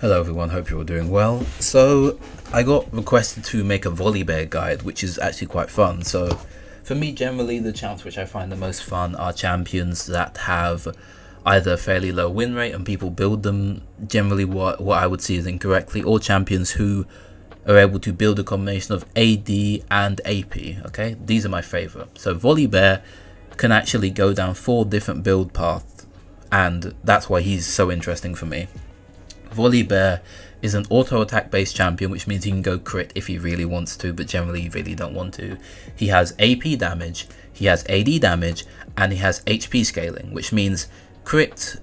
Hello everyone, hope you're all doing well. So I got requested to make a Volibear guide, which is actually quite fun. So for me, generally the champs which I find the most fun are champions that have either a fairly low win rate and people build them generally what I would see is incorrectly, or champions who are able to build a combination of AD and AP. Okay, these are my favorite. So Volibear can actually go down 4 different build paths, and that's why he's so interesting for me. Volibear is an auto attack based champion, which means he can go crit if he really wants to, but generally you really don't want to. He has AP damage, he has AD damage, and he has HP scaling, which means crit,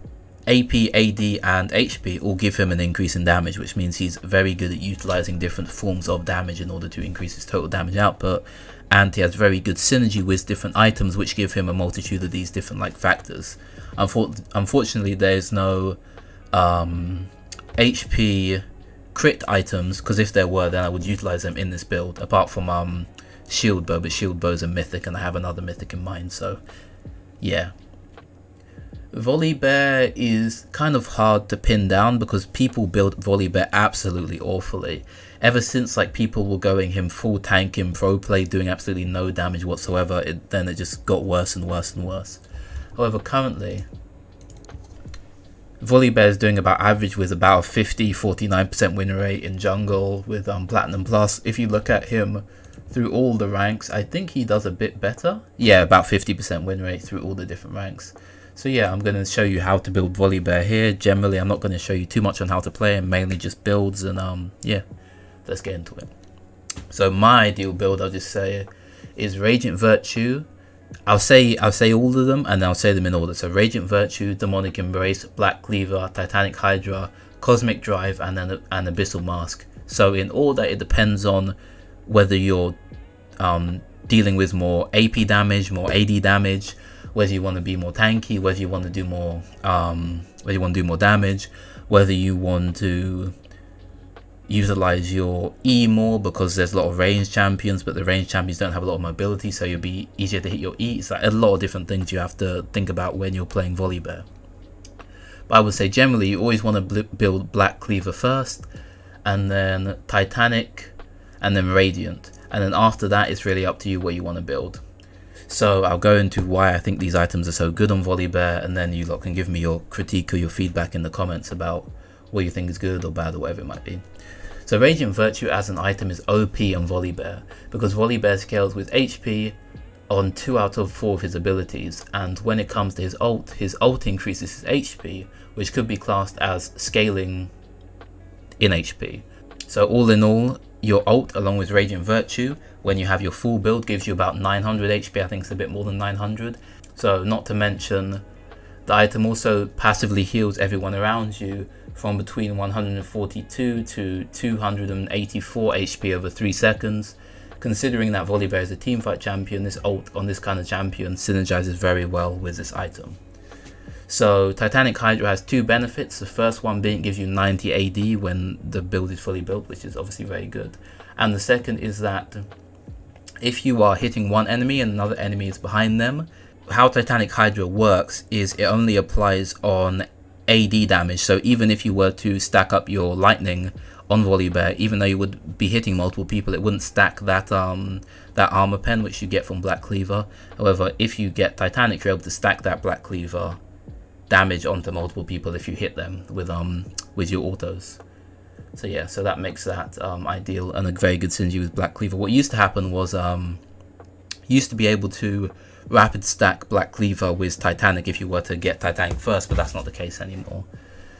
AP, AD, and HP all give him an increase in damage, which means he's very good at utilizing different forms of damage in order to increase his total damage output. And he has very good synergy with different items, which give him a multitude of these different factors. Unfortunately, there's no HP crit items, because if there were, then I would utilize them in this build, apart from shield bow, but shield bows are mythic and I have another mythic in mind. So yeah, Volibear is kind of hard to pin down because people build Volibear absolutely awfully. Ever since people were going him full tank in pro play, doing absolutely no damage whatsoever, then it just got worse and worse and worse. However, currently Volibear is doing about average with about a 50-49% win rate in jungle with Platinum Plus. If you look at him through all the ranks, I think he does a bit better. Yeah, about 50% win rate through all the different ranks. So yeah, I'm going to show you how to build Volibear here. Generally, I'm not going to show you too much on how to play him, mainly just builds, and yeah, let's get into it. So my ideal build, I'll just say, is Radiant Virtue. I'll say all of them, and I'll say them in order. So Radiant Virtue, Demonic Embrace, Black Cleaver, Titanic Hydra, Cosmic Drive, and then an Abyssal Mask. So in order, it depends on whether you're dealing with more AP damage, more AD damage, whether you want to be more tanky, whether you want to do more damage, whether you want to utilize your E more, because there's a lot of range champions, but the range champions don't have a lot of mobility, so you'll be easier to hit your E. It's a lot of different things you have to think about when you're playing Volibear. But I would say generally you always want to build Black Cleaver first, and then Titanic, and then Radiant, and then after that it's really up to you what you want to build. So I'll go into why I think these items are so good on Volibear, and then you lot can give me your critique or your feedback in the comments about what you think is good or bad or whatever it might be. So Radiant Virtue as an item is OP on Volibear, because Volibear scales with HP on 2 out of 4 of his abilities, and when it comes to his ult increases his HP, which could be classed as scaling in HP. So all in all, your ult along with Radiant Virtue, when you have your full build, gives you about 900 HP, I think it's a bit more than 900. So not to mention, the item also passively heals everyone around you from between 142 to 284 HP over 3 seconds. Considering that Volibear is a teamfight champion, this ult on this kind of champion synergizes very well with this item. So Titanic Hydra has 2 benefits. The first one being it gives you 90 AD when the build is fully built, which is obviously very good. And the second is that if you are hitting one enemy and another enemy is behind them, how Titanic Hydra works is it only applies on AD damage. So even if you were to stack up your lightning on Volibear, even though you would be hitting multiple people, it wouldn't stack that armor pen which you get from Black Cleaver. However, if you get Titanic, you're able to stack that Black Cleaver damage onto multiple people if you hit them with your autos. So yeah, so that makes that ideal and a very good synergy with Black Cleaver. What used to happen was you used to be able to rapid stack Black Cleaver with Titanic if you were to get Titanic first, but that's not the case anymore.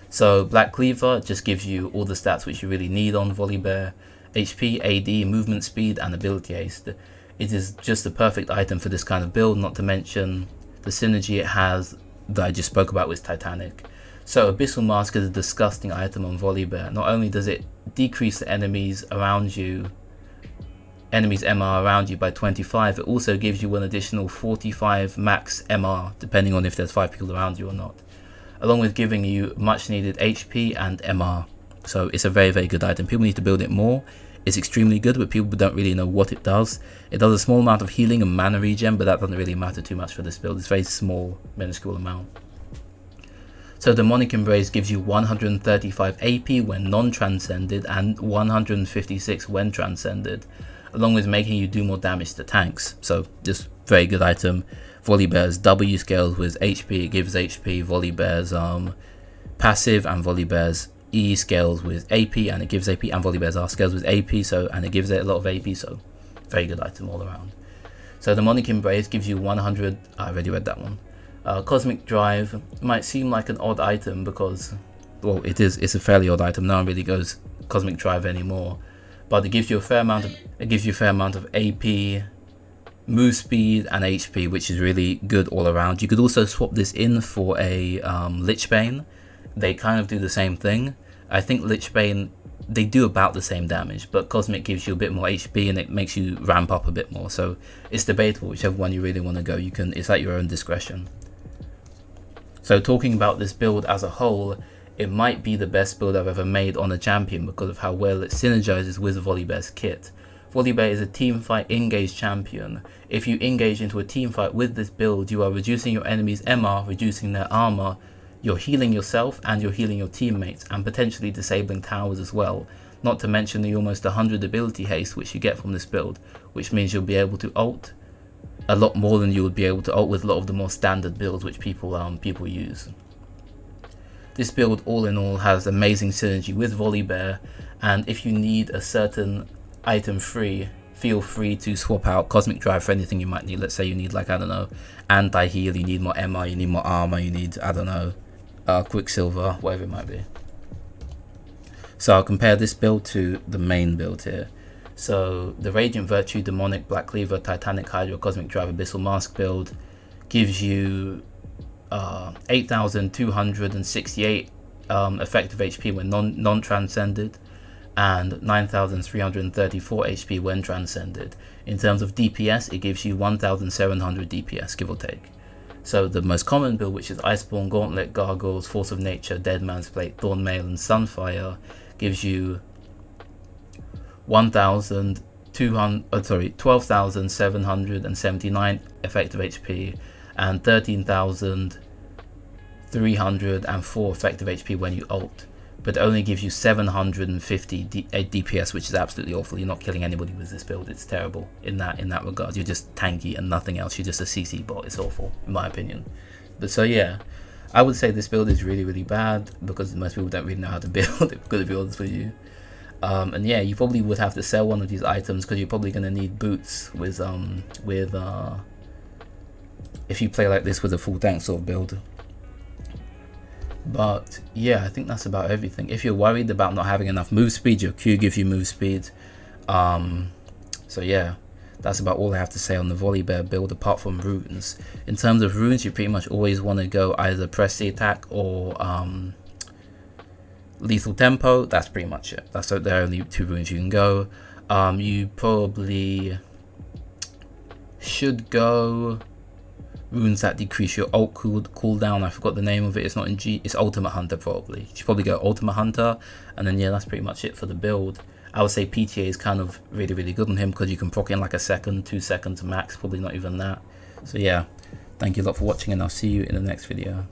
So Black Cleaver just gives you all the stats which you really need on Volibear: HP, AD, movement speed, and ability haste. It is just the perfect item for this kind of build, not to mention the synergy it has that I just spoke about with Titanic. So Abyssal Mask is a disgusting item on Volibear. Not only does it decrease the enemies MR around you by 25, it also gives you an additional 45 max MR, depending on if there's 5 people around you or not, along with giving you much needed HP and MR. So it's a very, very good item. People need to build it more. It's extremely good, but people don't really know what it does. It does a small amount of healing and mana regen, but that doesn't really matter too much for this build. It's a very small, minuscule amount. So Demonic Embrace gives you 135 AP when non-transcended and 156 when transcended, along with making you do more damage to tanks. So just very good item. Volibear's W scales with HP, it gives HP. Volibear's passive and Volibear's E scales with AP and it gives AP, and Volibear's R scales with AP, so and it gives it a lot of AP, so very good item all around. So Demonic Embrace gives you 100, I already read that one. Cosmic Drive might seem like an odd item because, well, it's a fairly odd item. No one really goes Cosmic Drive anymore, but it gives you a fair amount of AP, move speed and HP, which is really good all around. You could also swap this in for a Lichbane. They kind of do the same thing. I think Lichbane, they do about the same damage, but Cosmic gives you a bit more HP and it makes you ramp up a bit more, so it's debatable whichever one you really want to go. It's at your own discretion. So talking about this build as a whole, it might be the best build I've ever made on a champion because of how well it synergizes with Volibear's kit. Volibear is a teamfight engage champion. If you engage into a teamfight with this build, you are reducing your enemy's MR, reducing their armor, you're healing yourself and you're healing your teammates, and potentially disabling towers as well. Not to mention the almost 100 ability haste which you get from this build, which means you'll be able to ult a lot more than you would be able to ult with a lot of the more standard builds which people use. This build all in all has amazing synergy with Volibear, and if you need a certain item free, feel free to swap out Cosmic Drive for anything you might need. Let's say you need, like, I don't know, anti-heal, you need more MR, you need more armor, you need, I don't know, Quicksilver, whatever it might be. So I'll compare this build to the main build here. So the Radiant Virtue, Demonic, Black Cleaver, Titanic, Hydra, Cosmic Drive, Abyssal Mask build gives you 8,268 effective HP when non-transcended, and 9,334 HP when transcended. In terms of DPS, it gives you 1,700 DPS, give or take. So the most common build, which is Iceborne, Gauntlet, Gargoyles, Force of Nature, Dead Man's Plate, Thornmail, and Sunfire, gives you 12,779 effective HP and 13,304 effective HP when you ult, but it only gives you 750 DPS, which is absolutely awful. You're not killing anybody with this build. It's terrible in that regard. You're just tanky and nothing else. You're just a CC bot. It's awful in my opinion. But so yeah, I would say this build is really, really bad because most people don't really know how to build it, to be honest with you. And yeah, you probably would have to sell one of these items because you're probably going to need boots with if you play like this with a full tank sort of build. But yeah, I think that's about everything. If you're worried about not having enough move speed, your Q gives you move speed. So yeah, that's about all I have to say on the Volibear build, apart from runes. In terms of runes, you pretty much always want to go either press the attack or lethal tempo. That's pretty much it. There are only 2 runes you can go. You probably should go runes that decrease your ult cooldown. I forgot the name of it. It's not in G. It's Ultimate Hunter probably. You should probably go Ultimate Hunter, and then yeah, that's pretty much it for the build. I would say PTA is kind of really, really good on him because you can proc in like a second, 2 seconds max, probably not even that. So yeah, thank you a lot for watching, and I'll see you in the next video.